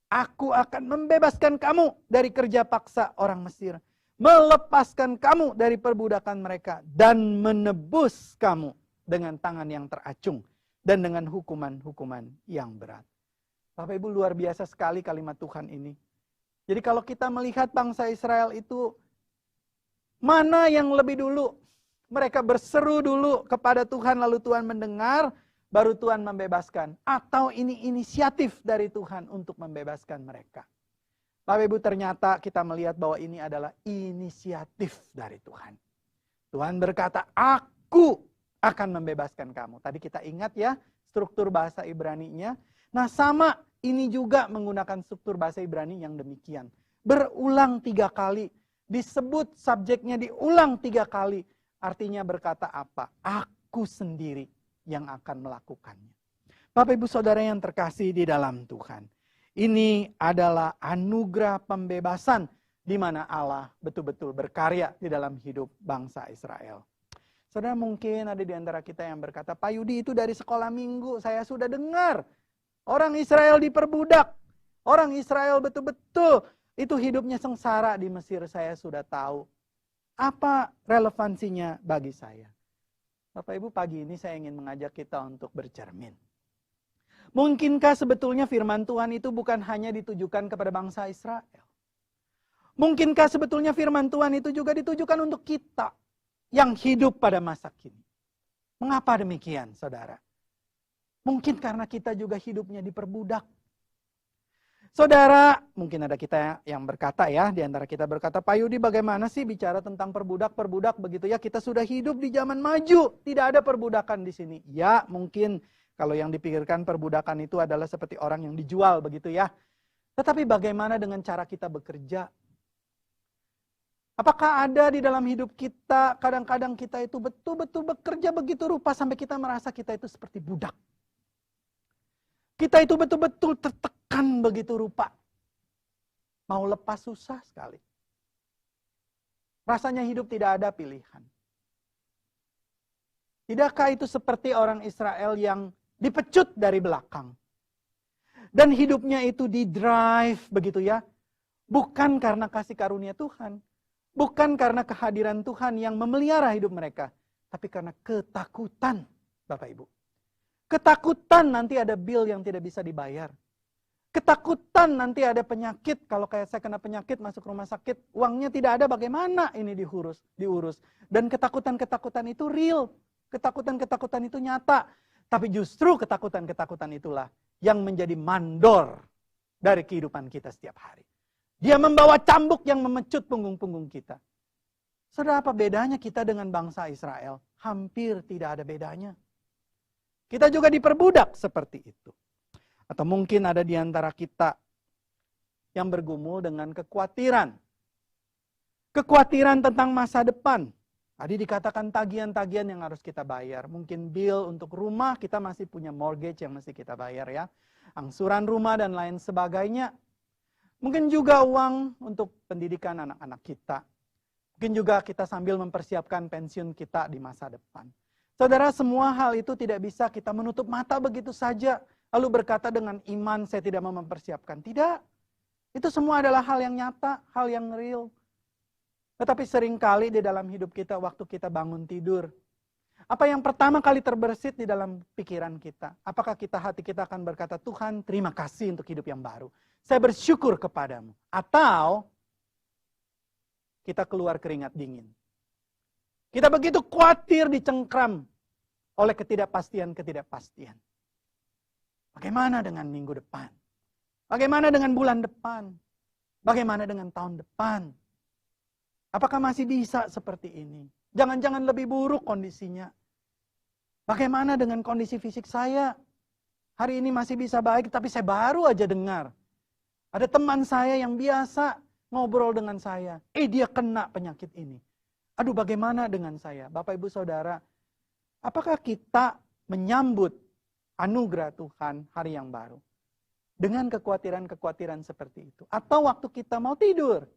Aku akan membebaskan kamu dari kerja paksa orang Mesir. Melepaskan kamu dari perbudakan mereka. Dan menebus kamu dengan tangan yang teracung. Dan dengan hukuman-hukuman yang berat. Bapak Ibu, luar biasa sekali kalimat Tuhan ini. Jadi kalau kita melihat bangsa Israel itu, mana yang lebih dulu? Mereka berseru dulu kepada Tuhan, lalu Tuhan mendengar, baru Tuhan membebaskan. Atau ini inisiatif dari Tuhan untuk membebaskan mereka. Bapak Ibu, ternyata kita melihat bahwa ini adalah inisiatif dari Tuhan. Tuhan berkata, aku akan membebaskan kamu. Tadi kita ingat ya, struktur bahasa Ibrani-nya. Nah sama, ini juga menggunakan struktur bahasa Ibrani yang demikian. Berulang 3 kali. Disebut subjeknya diulang 3 kali. Artinya berkata apa? Aku sendiri yang akan melakukannya. Bapak Ibu Saudara yang terkasih di dalam Tuhan. Ini adalah anugerah pembebasan di mana Allah betul-betul berkarya di dalam hidup bangsa Israel. Saudara, mungkin ada di antara kita yang berkata, Pak Yudi, itu dari sekolah minggu saya sudah dengar. Orang Israel diperbudak. Orang Israel betul-betul itu hidupnya sengsara di Mesir, saya sudah tahu. Apa relevansinya bagi saya? Bapak Ibu, pagi ini saya ingin mengajak kita untuk bercermin. Mungkinkah sebetulnya firman Tuhan itu bukan hanya ditujukan kepada bangsa Israel? Mungkinkah sebetulnya firman Tuhan itu juga ditujukan untuk kita yang hidup pada masa kini? Mengapa demikian, saudara? Mungkin karena kita juga hidupnya diperbudak. Saudara, mungkin ada kita yang berkata ya, di antara kita berkata, Pak Yudi bagaimana sih bicara tentang perbudak begitu ya, kita sudah hidup di zaman maju, tidak ada perbudakan di sini. Ya, mungkin kalau yang dipikirkan perbudakan itu adalah seperti orang yang dijual begitu ya. Tetapi bagaimana dengan cara kita bekerja? Apakah ada di dalam hidup kita, kadang-kadang kita itu betul-betul bekerja begitu rupa sampai kita merasa kita itu seperti budak. Kita itu betul-betul tertekan begitu rupa. Mau lepas susah sekali. Rasanya hidup tidak ada pilihan. Tidakkah itu seperti orang Israel yang dipecut dari belakang? Dan hidupnya itu di-drive begitu ya. Bukan karena kasih karunia Tuhan. Bukan karena kehadiran Tuhan yang memelihara hidup mereka. Tapi karena ketakutan, Bapak Ibu. Ketakutan nanti ada bill yang tidak bisa dibayar. Ketakutan nanti ada penyakit. Kalau kayak saya kena penyakit masuk rumah sakit, uangnya tidak ada, bagaimana ini diurus. Dan ketakutan-ketakutan itu real. Ketakutan-ketakutan itu nyata. Tapi justru ketakutan-ketakutan itulah yang menjadi mandor dari kehidupan kita setiap hari. Dia membawa cambuk yang memecut punggung-punggung kita. Saudara, apa bedanya kita dengan bangsa Israel? Hampir tidak ada bedanya. Kita juga diperbudak seperti itu. Atau mungkin ada di antara kita yang bergumul dengan kekhawatiran. Kekhawatiran tentang masa depan. Tadi dikatakan tagihan-tagihan yang harus kita bayar. Mungkin bill untuk rumah, kita masih punya mortgage yang mesti kita bayar ya. Angsuran rumah dan lain sebagainya. Mungkin juga uang untuk pendidikan anak-anak kita. Mungkin juga kita sambil mempersiapkan pensiun kita di masa depan. Saudara, semua hal itu tidak bisa kita menutup mata begitu saja. Lalu berkata dengan iman, saya tidak mau mempersiapkan. Tidak. Itu semua adalah hal yang nyata, hal yang real. Tetapi seringkali di dalam hidup kita, waktu kita bangun tidur, apa yang pertama kali terbersit di dalam pikiran kita? Apakah hati kita akan berkata, Tuhan terima kasih untuk hidup yang baru. Saya bersyukur kepadamu. Atau kita keluar keringat dingin. Kita begitu khawatir dicengkram oleh ketidakpastian. Bagaimana dengan minggu depan? Bagaimana dengan bulan depan? Bagaimana dengan tahun depan? Apakah masih bisa seperti ini? Jangan-jangan lebih buruk kondisinya. Bagaimana dengan kondisi fisik saya? Hari ini masih bisa baik, tapi saya baru aja dengar. Ada teman saya yang biasa ngobrol dengan saya. Dia kena penyakit ini. Aduh, bagaimana dengan saya? Bapak, Ibu, Saudara, apakah kita menyambut anugerah Tuhan hari yang baru dengan kekhawatiran-kekhawatiran seperti itu? Atau waktu kita mau tidur,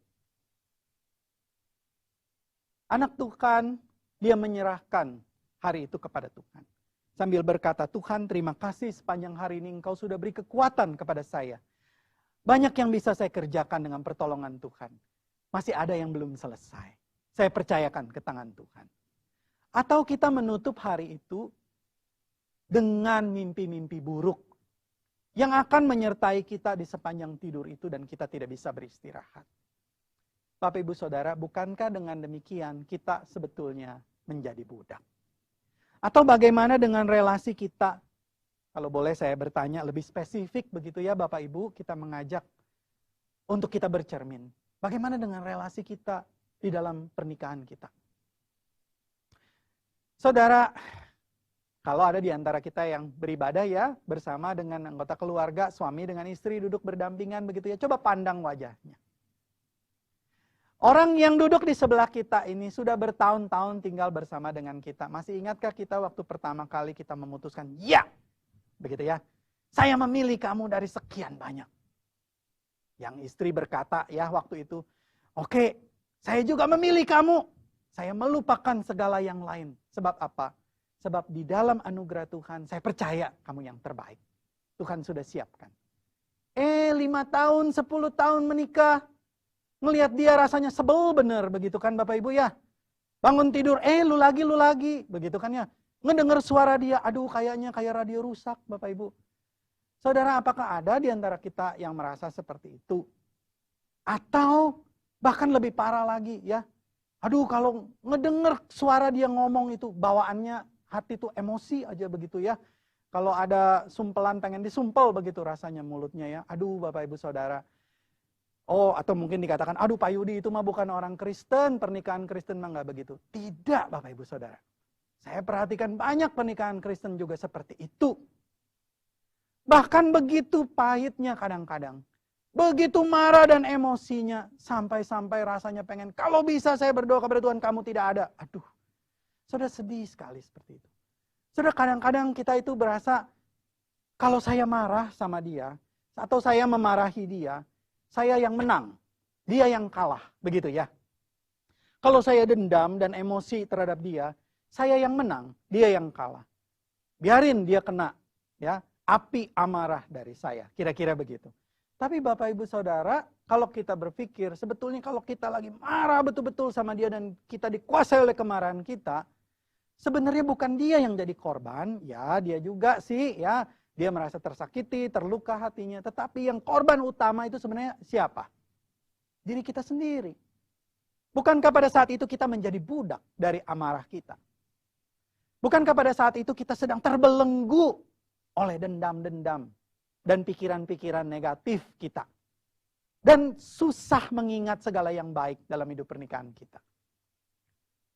anak Tuhan, dia menyerahkan hari itu kepada Tuhan. Sambil berkata, Tuhan terima kasih sepanjang hari ini Engkau sudah beri kekuatan kepada saya. Banyak yang bisa saya kerjakan dengan pertolongan Tuhan. Masih ada yang belum selesai. Saya percayakan ke tangan Tuhan. Atau kita menutup hari itu dengan mimpi-mimpi buruk yang akan menyertai kita di sepanjang tidur itu dan kita tidak bisa beristirahat. Bapak, Ibu, Saudara, bukankah dengan demikian kita sebetulnya menjadi budak? Atau bagaimana dengan relasi kita? Kalau boleh saya bertanya lebih spesifik begitu ya Bapak Ibu, kita mengajak untuk kita bercermin. Bagaimana dengan relasi kita di dalam pernikahan kita? Saudara, kalau ada di antara kita yang beribadah ya, bersama dengan anggota keluarga, suami dengan istri duduk berdampingan begitu ya, coba pandang wajahnya. Orang yang duduk di sebelah kita ini sudah bertahun-tahun tinggal bersama dengan kita. Masih ingatkah kita waktu pertama kali kita memutuskan, ya, begitu ya, saya memilih kamu dari sekian banyak. Yang istri berkata ya waktu itu, oke, saya juga memilih kamu. Saya melupakan segala yang lain. Sebab apa? Sebab di dalam anugerah Tuhan, saya percaya kamu yang terbaik. Tuhan sudah siapkan. 5 tahun, 10 tahun menikah, ngelihat dia rasanya sebel bener, begitu kan Bapak Ibu ya. Bangun tidur, lu lagi, begitu kan ya. Ngedenger suara dia, aduh kayaknya kayak radio rusak Bapak Ibu. Saudara, apakah ada di antara kita yang merasa seperti itu? Atau bahkan lebih parah lagi ya. Aduh kalau ngedenger suara dia ngomong itu, bawaannya hati tuh emosi aja begitu ya. Kalau ada sumpelan pengen disumpel begitu rasanya mulutnya ya. Aduh Bapak Ibu Saudara. Oh, atau mungkin dikatakan, aduh Pak Yudi itu mah bukan orang Kristen, pernikahan Kristen mah nggak begitu. Tidak Bapak Ibu Saudara. Saya perhatikan banyak pernikahan Kristen juga seperti itu. Bahkan begitu pahitnya kadang-kadang. Begitu marah dan emosinya, sampai-sampai rasanya pengen, kalau bisa saya berdoa kepada Tuhan, kamu tidak ada. Aduh, saudara sedih sekali seperti itu. Saudara kadang-kadang kita itu berasa, kalau saya marah sama dia, atau saya memarahi dia, saya yang menang, dia yang kalah, begitu ya. Kalau saya dendam dan emosi terhadap dia, saya yang menang, dia yang kalah. Biarin dia kena, ya, api amarah dari saya, kira-kira begitu. Tapi Bapak Ibu Saudara, kalau kita berpikir, sebetulnya kalau kita lagi marah betul-betul sama dia dan kita dikuasai oleh kemarahan kita, sebenarnya bukan dia yang jadi korban, ya dia juga sih, ya. Dia merasa tersakiti, terluka hatinya. Tetapi yang korban utama itu sebenarnya siapa? Diri kita sendiri. Bukankah pada saat itu kita menjadi budak dari amarah kita? Bukankah pada saat itu kita sedang terbelenggu oleh dendam-dendam dan pikiran-pikiran negatif kita? Dan susah mengingat segala yang baik dalam hidup pernikahan kita.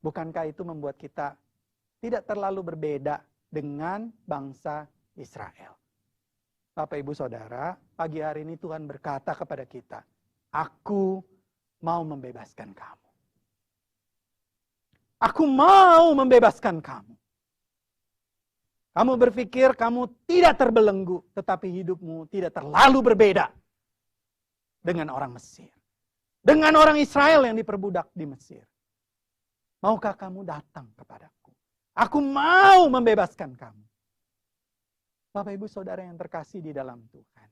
Bukankah itu membuat kita tidak terlalu berbeda dengan bangsa Israel? Bapak Ibu Saudara, pagi hari ini Tuhan berkata kepada kita, aku mau membebaskan kamu. Aku mau membebaskan kamu. Kamu berpikir kamu tidak terbelenggu, tetapi hidupmu tidak terlalu berbeda dengan orang Mesir. Dengan orang Israel yang diperbudak di Mesir. Maukah kamu datang kepadaku? Aku mau membebaskan kamu. Bapak Ibu Saudara yang terkasih di dalam Tuhan.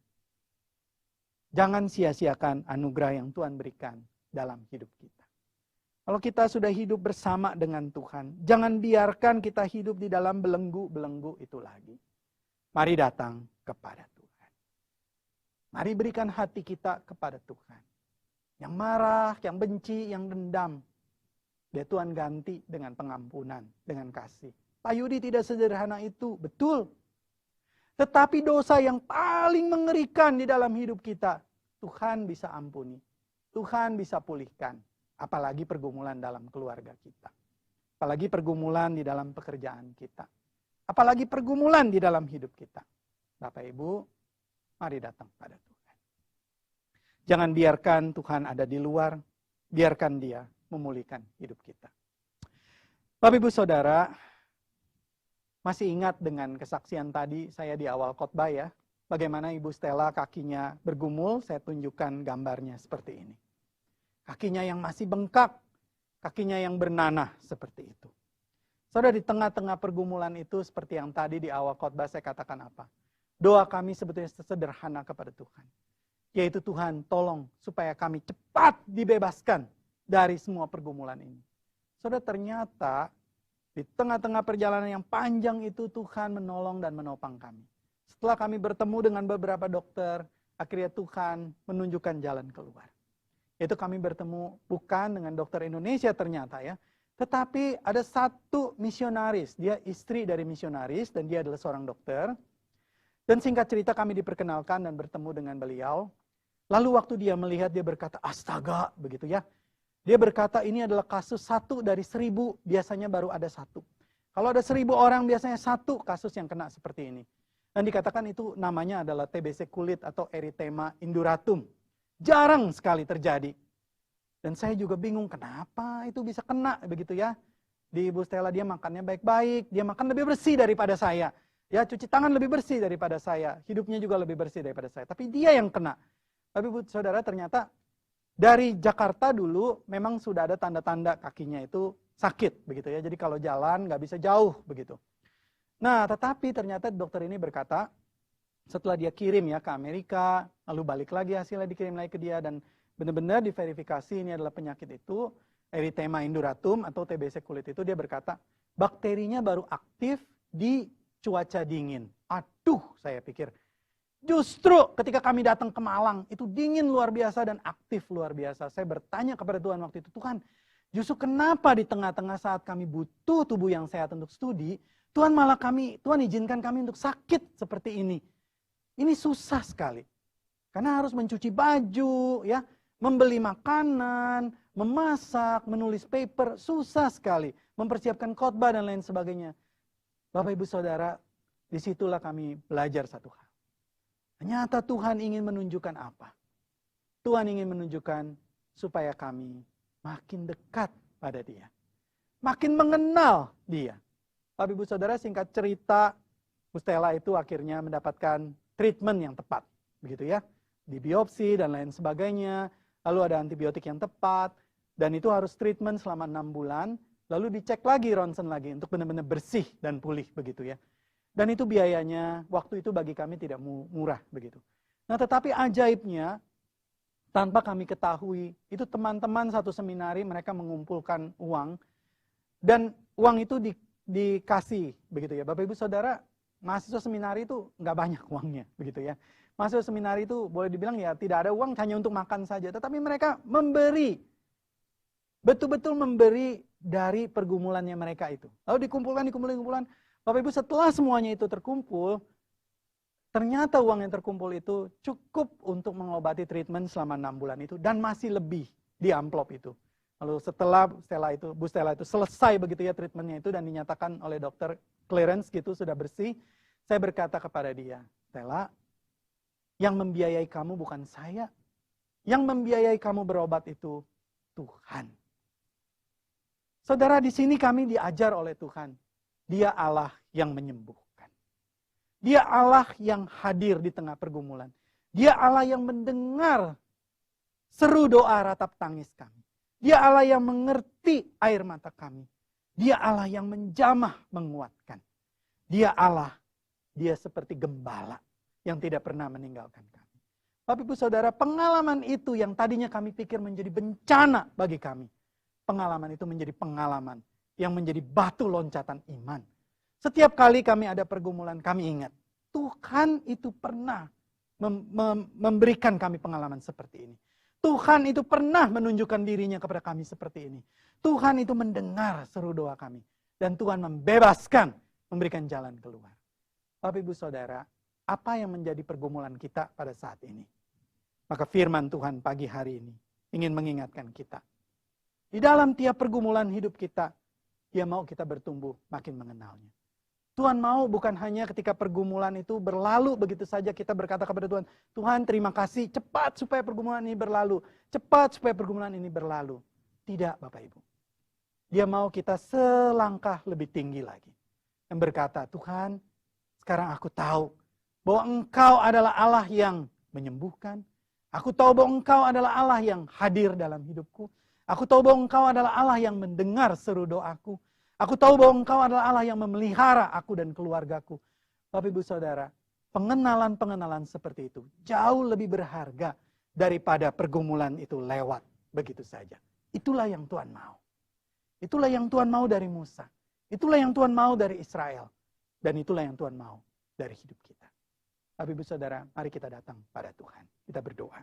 Jangan sia-siakan anugerah yang Tuhan berikan dalam hidup kita. Kalau kita sudah hidup bersama dengan Tuhan, jangan biarkan kita hidup di dalam belenggu-belenggu itu lagi. Mari datang kepada Tuhan. Mari berikan hati kita kepada Tuhan. Yang marah, yang benci, yang dendam, biar Tuhan ganti dengan pengampunan, dengan kasih. Pak Yudi tidak sederhana itu, betul. Tetapi dosa yang paling mengerikan di dalam hidup kita, Tuhan bisa ampuni. Tuhan bisa pulihkan. Apalagi pergumulan dalam keluarga kita. Apalagi pergumulan di dalam pekerjaan kita. Apalagi pergumulan di dalam hidup kita. Bapak Ibu, mari datang pada Tuhan. Jangan biarkan Tuhan ada di luar. Biarkan Dia memulihkan hidup kita. Bapak Ibu Saudara, masih ingat dengan kesaksian tadi saya di awal khotbah ya, bagaimana Ibu Stella kakinya bergumul, saya tunjukkan gambarnya seperti ini. Kakinya yang masih bengkak, kakinya yang bernanah seperti itu. Saudara, di tengah-tengah pergumulan itu seperti yang tadi di awal khotbah saya katakan apa? Doa kami sebetulnya sederhana kepada Tuhan. Yaitu Tuhan tolong supaya kami cepat dibebaskan dari semua pergumulan ini. Saudara, ternyata di tengah-tengah perjalanan yang panjang itu Tuhan menolong dan menopang kami. Setelah kami bertemu dengan beberapa dokter, akhirnya Tuhan menunjukkan jalan keluar. Yaitu kami bertemu bukan dengan dokter Indonesia ternyata ya, tetapi ada satu misionaris, dia istri dari misionaris dan dia adalah seorang dokter. Dan singkat cerita kami diperkenalkan dan bertemu dengan beliau. Lalu waktu dia melihat dia berkata, astaga begitu ya. Dia berkata ini adalah kasus 1 dari 1000, biasanya baru ada 1. Kalau ada 1000 orang biasanya 1 kasus yang kena seperti ini. Dan dikatakan itu namanya adalah TBC kulit atau erythema induratum. Jarang sekali terjadi. Dan saya juga bingung kenapa itu bisa kena begitu ya. Di Ibu Stella dia makannya baik-baik, dia makan lebih bersih daripada saya. Ya, cuci tangan lebih bersih daripada saya, hidupnya juga lebih bersih daripada saya. Tapi dia yang kena. Tapi Ibu Saudara ternyata dari Jakarta dulu memang sudah ada tanda-tanda kakinya itu sakit begitu ya. Jadi kalau jalan nggak bisa jauh begitu. Nah, tetapi ternyata dokter ini berkata setelah dia kirim ya ke Amerika, lalu balik lagi hasilnya dikirim lagi ke dia dan benar-benar diverifikasi ini adalah penyakit itu erythema induratum atau TBC kulit itu, dia berkata bakterinya baru aktif di cuaca dingin. Aduh, saya pikir justru ketika kami datang ke Malang, itu dingin luar biasa dan aktif luar biasa. Saya bertanya kepada Tuhan waktu itu, Tuhan, justru kenapa di tengah-tengah saat kami butuh tubuh yang sehat untuk studi, Tuhan izinkan kami untuk sakit seperti ini. Ini susah sekali. Karena harus mencuci baju, ya, membeli makanan, memasak, menulis paper, susah sekali. Mempersiapkan khotbah dan lain sebagainya. Bapak Ibu Saudara, disitulah kami belajar satu hal. Ternyata Tuhan ingin menunjukkan apa? Tuhan ingin menunjukkan supaya kami makin dekat pada Dia. Makin mengenal Dia. Bapak Ibu Saudara, singkat cerita, Bu Stella itu akhirnya mendapatkan treatment yang tepat. Begitu ya. Di biopsi dan lain sebagainya. Lalu ada antibiotik yang tepat. Dan itu harus treatment selama 6 bulan. Lalu dicek lagi, ronsen lagi untuk benar-benar bersih dan pulih begitu ya. Dan itu biayanya waktu itu bagi kami tidak murah begitu. Nah, tetapi ajaibnya tanpa kami ketahui, itu teman-teman satu seminari mereka mengumpulkan uang dan uang itu dikasih begitu ya. Bapak Ibu Saudara, mahasiswa seminari itu nggak banyak uangnya begitu ya. Mahasiswa seminari itu boleh dibilang ya tidak ada uang hanya untuk makan saja, tetapi mereka memberi. Betul-betul memberi dari pergumulannya mereka itu. Lalu dikumpulkan. Bapak Ibu, setelah semuanya itu terkumpul, ternyata uang yang terkumpul itu cukup untuk mengobati treatment selama 6 bulan itu dan masih lebih di amplop itu. Lalu setelah Bu Stella itu selesai begitu ya treatmentnya itu dan dinyatakan oleh dokter clearance gitu sudah bersih, saya berkata kepada dia, Stella, yang membiayai kamu bukan saya, yang membiayai kamu berobat itu Tuhan. Saudara, di sini kami diajar oleh Tuhan. Dia Allah yang menyembuhkan. Dia Allah yang hadir di tengah pergumulan. Dia Allah yang mendengar seru doa ratap tangis kami. Dia Allah yang mengerti air mata kami. Dia Allah yang menjamah menguatkan. Dia Allah, dia seperti gembala yang tidak pernah meninggalkan kami. Bapak Ibu Saudara, pengalaman itu yang tadinya kami pikir menjadi bencana bagi kami. Pengalaman itu menjadi pengalaman yang menjadi batu loncatan iman. Setiap kali kami ada pergumulan, kami ingat, Tuhan itu pernah memberikan kami pengalaman seperti ini. Tuhan itu pernah menunjukkan dirinya kepada kami seperti ini. Tuhan itu mendengar seru doa kami. Dan Tuhan membebaskan, memberikan jalan keluar. Bapak Ibu Saudara, apa yang menjadi pergumulan kita pada saat ini? Maka firman Tuhan pagi hari ini ingin mengingatkan kita. Di dalam tiap pergumulan hidup kita, Dia mau kita bertumbuh makin mengenalnya. Tuhan mau bukan hanya ketika pergumulan itu berlalu begitu saja kita berkata kepada Tuhan, Tuhan terima kasih, cepat supaya pergumulan ini berlalu. Cepat supaya pergumulan ini berlalu. Tidak Bapak Ibu. Dia mau kita selangkah lebih tinggi lagi. Dan berkata, Tuhan sekarang aku tahu bahwa Engkau adalah Allah yang menyembuhkan. Aku tahu bahwa Engkau adalah Allah yang hadir dalam hidupku. Aku tahu bahwa Engkau adalah Allah yang mendengar seru doaku. Aku tahu bahwa Engkau adalah Allah yang memelihara aku dan keluargaku. Bapak Ibu Saudara, pengenalan-pengenalan seperti itu jauh lebih berharga daripada pergumulan itu lewat begitu saja. Itulah yang Tuhan mau. Itulah yang Tuhan mau dari Musa. Itulah yang Tuhan mau dari Israel. Dan itulah yang Tuhan mau dari hidup kita. Bapak Ibu Saudara, mari kita datang pada Tuhan. Kita berdoa.